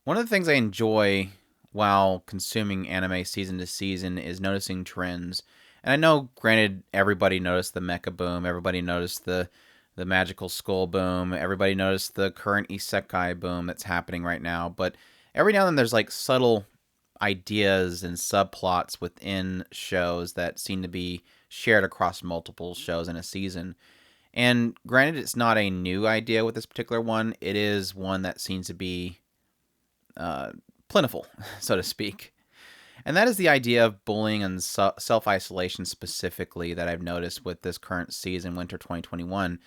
One of the things I enjoy while consuming anime season to season is noticing trends. And I know, granted, everybody noticed the mecha boom, everybody noticed the magical skull boom, everybody noticed the current isekai boom that's happening right now, but every now and then there's like subtle ideas and subplots within shows that seem to be shared across multiple shows in a season. And granted, it's not a new idea with this particular one. It is one that seems to be uh, plentiful, so to speak. And that is the idea of bullying and self isolation specifically that I've noticed with this current season, Winter 2021.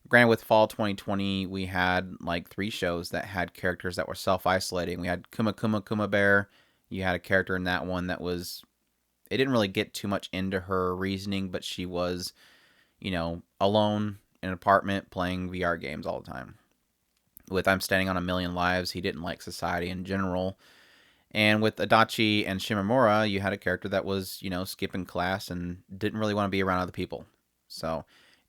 Granted, with Fall 2020, we had like three shows that had characters that were self isolating. We had Kuma Bear. You had a character in that one that was. It didn't really get too much into her reasoning, but she was, alone in an apartment playing VR games all the time. With I'm Standing on a Million Lives, he didn't like society in general. And with Adachi and Shimamura, you had a character that was, skipping class and didn't really want to be around other people. So,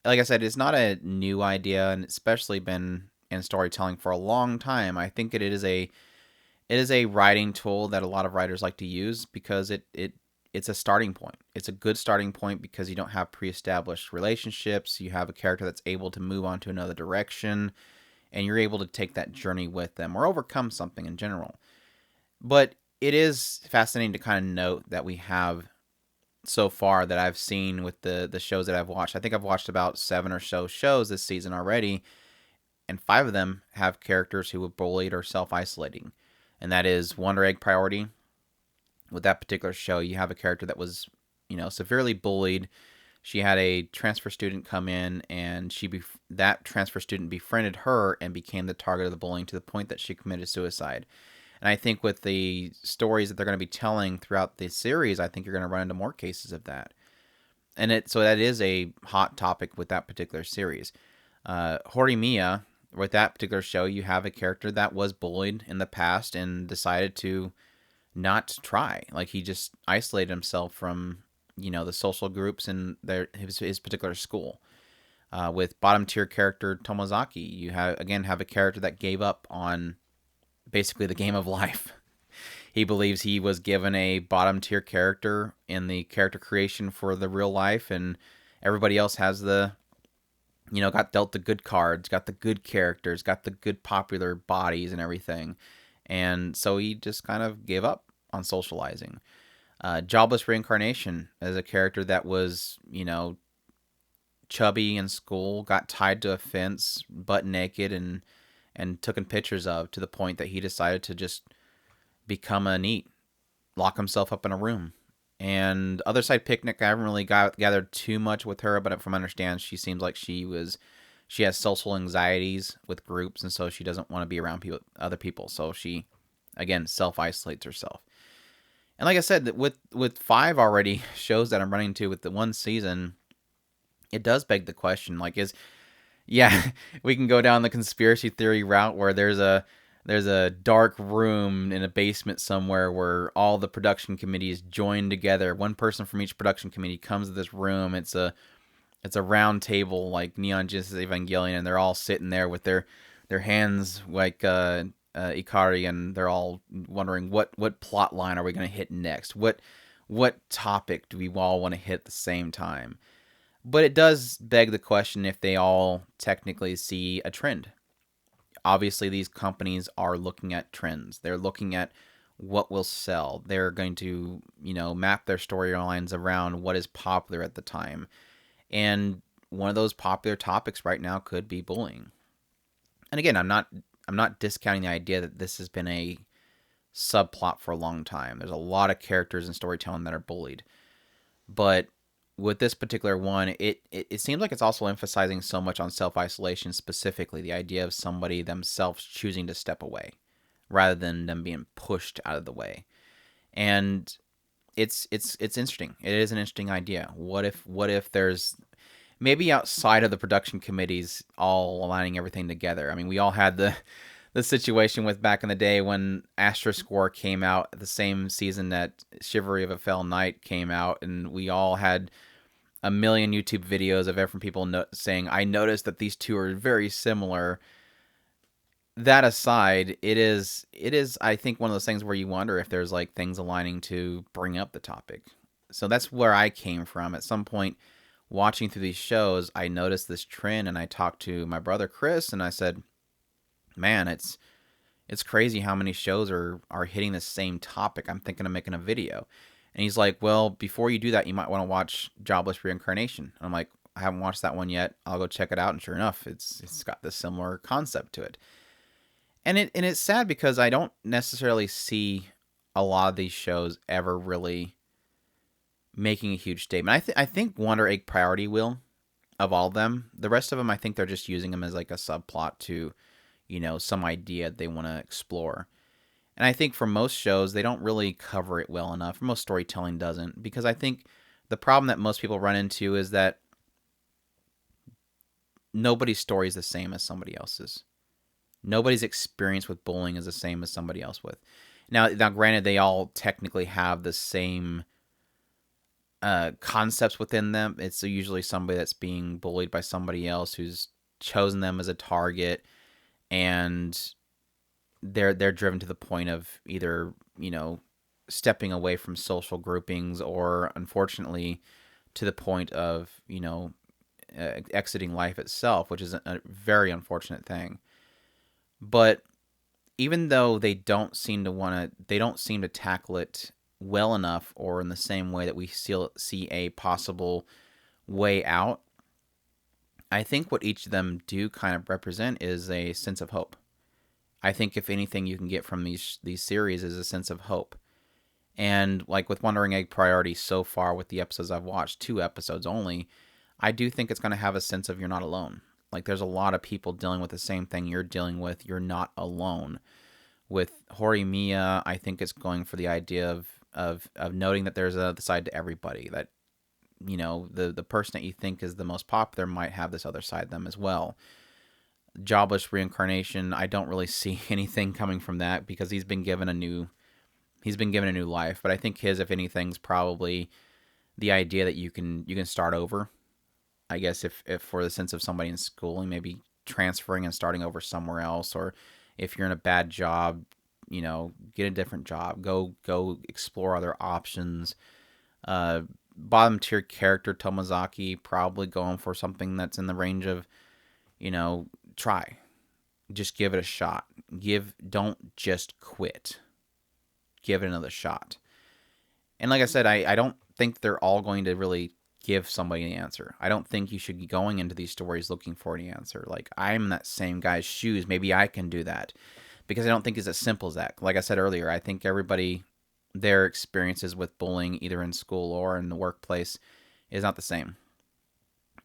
like I said, it's not a new idea, and especially been in storytelling for a long time. I think it is a writing tool that a lot of writers like to use because it's a starting point. It's a good starting point because you don't have pre-established relationships. You have a character that's able to move on to another direction, and you're able to take that journey with them or overcome something in general. But it is fascinating to kind of note that we have so far that I've seen with the shows that I've watched. I think I've watched about seven or so shows this season already, and five of them have characters who were bullied or self isolating. And that is Wonder Egg Priority. With that particular show, you have a character that was, severely bullied. She had a transfer student come in, and that transfer student befriended her and became the target of the bullying to the point that she committed suicide. And I think with the stories that they're going to be telling throughout the series, I think you're going to run into more cases of that. So that is a hot topic with that particular series. Horimiya, with that particular show, you have a character that was bullied in the past and decided to not try. Like he just isolated himself from the social groups in his particular school. With bottom tier character Tomozaki, you have a character that gave up on basically the game of life. He believes he was given a bottom tier character in the character creation for the real life, and everybody else has got dealt the good cards, got the good characters, got the good popular bodies and everything. And so he just kind of gave up on socializing. Jobless Reincarnation as a character that was, chubby in school, got tied to a fence, butt naked, and taken pictures of to the point that he decided to just become a NEET, lock himself up in a room. And Other Side Picnic, I haven't really gathered too much with her, but from understand, she seems like she has social anxieties with groups, and so she doesn't want to be around other people. So she, again, self isolates herself. And like I said, with five already shows that I'm running to with the one season, it does beg the question, like, yeah, we can go down the conspiracy theory route where there's a dark room in a basement somewhere where all the production committees join together. One person from each production committee comes to this room. It's a round table like Neon Genesis Evangelion, and they're all sitting there with their hands like Ikari, and they're all wondering what plot line are we going to hit next? What topic do we all want to hit at the same time? But it does beg the question if they all technically see a trend. Obviously, these companies are looking at trends. They're looking at what will sell. They're going to, map their storylines around what is popular at the time. And one of those popular topics right now could be bullying. And again, I'm not discounting the idea that this has been a subplot for a long time. There's a lot of characters in storytelling that are bullied. But with this particular one, it seems like it's also emphasizing so much on self isolation, specifically the idea of somebody themselves choosing to step away rather than them being pushed out of the way. And it's interesting. It is an interesting idea. What if there's maybe outside of the production committees all aligning everything together? I mean, we all had the situation with back in the day when Asterisk War came out the same season that Chivalry of a Fell Knight came out, and we all had a million YouTube videos of different people saying, "I noticed that these two are very similar." that aside, it is I think one of those things where you wonder if there's like things aligning to bring up the topic. So that's where I came from. At some point watching through these shows, I noticed this trend and I talked to my brother Chris and I said, "Man, it's crazy how many shows are hitting the same topic. I'm thinking of making a video." And he's like, "Well, before you do that, you might want to watch Jobless Reincarnation." And I'm like, "I haven't watched that one yet. I'll go check it out." And sure enough, it's got this similar concept to it. And it's sad because I don't necessarily see a lot of these shows ever really making a huge statement. I think Wonder Egg Priority will, of all of them. The rest of them, I think they're just using them as like a subplot to, some idea they want to explore. And I think for most shows, they don't really cover it well enough. Most storytelling doesn't, because I think the problem that most people run into is that nobody's story is the same as somebody else's. Nobody's experience with bullying is the same as somebody else with. Now, granted, they all technically have the same concepts within them. It's usually somebody that's being bullied by somebody else who's chosen them as a target, and they're driven to the point of either stepping away from social groupings, or unfortunately to the point of exiting life itself, which is a very unfortunate thing. But even though they don't seem to tackle it well enough or in the same way that we still see a possible way out, I think what each of them do kind of represent is a sense of hope. I think if anything you can get from these series is a sense of hope. And like with Wandering Egg Priority so far, with the episodes I've watched, 2 episodes only, I do think it's going to have a sense of you're not alone. Like there's a lot of people dealing with the same thing you're dealing with. You're not alone. With Horimiya, I think it's going for the idea of noting that there's another side to everybody. That the person that you think is the most popular might have this other side of them as well. Jobless Reincarnation, I don't really see anything coming from that because he's been given a new life. But I think his, if anything, is probably the idea that you can start over. I guess if for the sense of somebody in schooling, maybe transferring and starting over somewhere else, or if you're in a bad job, get a different job, go explore other options. Bottom tier character Tomazaki, probably going for something that's in the range of, try, just give it a shot. Don't just quit. Give it another shot. And like I said, I don't think they're all going to really give somebody an answer. I don't think you should be going into these stories looking for any answer. Like, I'm in that same guy's shoes. Maybe I can do that. Because I don't think it's as simple as that. Like I said earlier, I think everybody, their experiences with bullying, either in school or in the workplace, is not the same.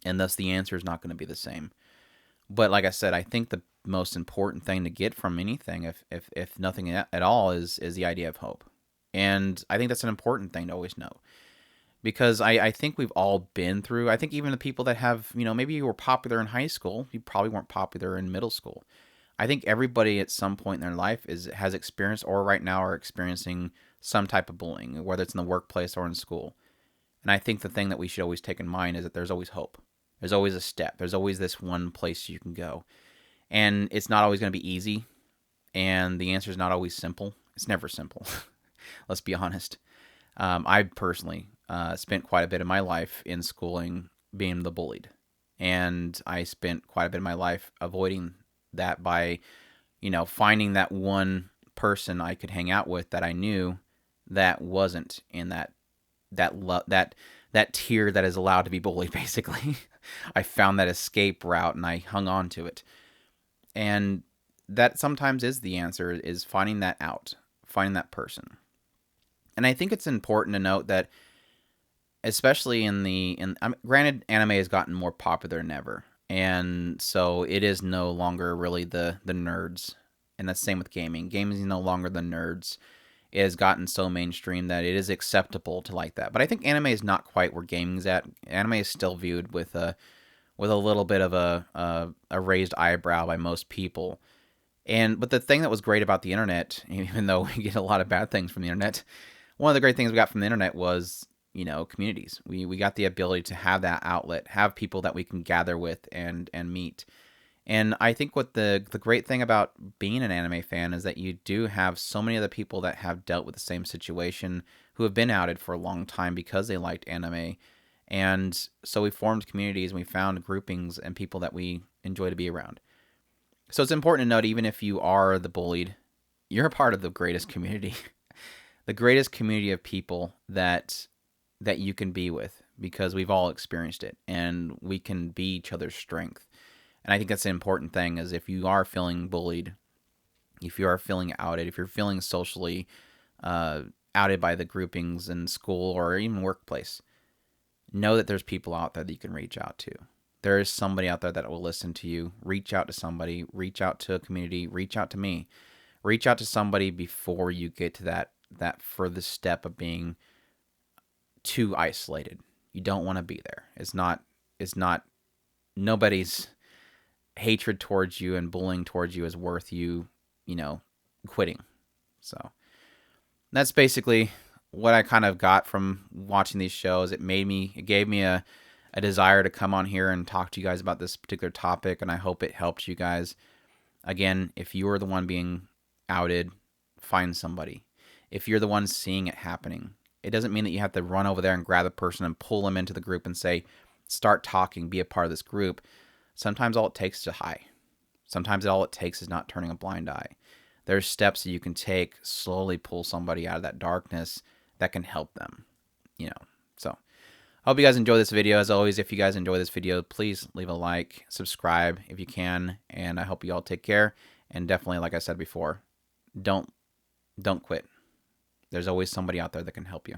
And thus the answer is not going to be the same. But like I said, I think the most important thing to get from anything, if nothing at all, is the idea of hope. And I think that's an important thing to always know. Because I think we've all been through, I think even the people that have, maybe you were popular in high school, you probably weren't popular in middle school. I think everybody at some point in their life has experienced, or right now are experiencing, some type of bullying, whether it's in the workplace or in school. And I think the thing that we should always take in mind is that there's always hope. There's always a step. There's always this one place you can go. And it's not always going to be easy. And the answer is not always simple. It's never simple. Let's be honest. I personally spent quite a bit of my life in schooling being the bullied. And I spent quite a bit of my life avoiding that by, finding that one person I could hang out with that I knew that wasn't in that tier that is allowed to be bullied, basically. I found that escape route and I hung on to it. And that sometimes is the answer, is finding that out, finding that person. And I think it's important to note that, especially granted, anime has gotten more popular than ever. And so it is no longer really the nerds. And that's the same with gaming. Gaming is no longer the nerds. It has gotten so mainstream that it is acceptable to like that. But I think anime is not quite where gaming's at. Anime is still viewed with a little bit of a raised eyebrow by most people. But the thing that was great about the internet, even though we get a lot of bad things from the internet, one of the great things we got from the internet was, communities. We got the ability to have that outlet, have people that we can gather with and meet. And I think what the great thing about being an anime fan is that you do have so many other people that have dealt with the same situation who have been outed for a long time because they liked anime. And so we formed communities and we found groupings and people that we enjoy to be around. So it's important to note, even if you are the bullied, you're a part of the greatest community, the greatest community of people that you can be with, because we've all experienced it and we can be each other's strength. And I think that's an important thing, is if you are feeling bullied, if you are feeling outed, if you're feeling socially uh, outed by the groupings in school or even workplace, know that there's people out there that you can reach out to. There is somebody out there that will listen to you. Reach out to somebody, reach out to a community, reach out to me. Reach out to somebody before you get to that furthest step of being too isolated. You don't want to be there. It's not nobody's hatred towards you and bullying towards you is worth you, quitting. So that's basically what I kind of got from watching these shows. It gave me a desire to come on here and talk to you guys about this particular topic, and I hope it helps you guys. Again, if you're the one being outed, find somebody. If you're the one seeing it happening, it doesn't mean that you have to run over there and grab a person and pull them into the group and say, start talking, be a part of this group. Sometimes all it takes is a hi. Sometimes all it takes is not turning a blind eye. There's steps that you can take, slowly pull somebody out of that darkness that can help them, So I hope you guys enjoy this video. As always, if you guys enjoy this video, please leave a like, subscribe if you can, and I hope you all take care. And definitely, like I said before, don't quit. There's always somebody out there that can help you.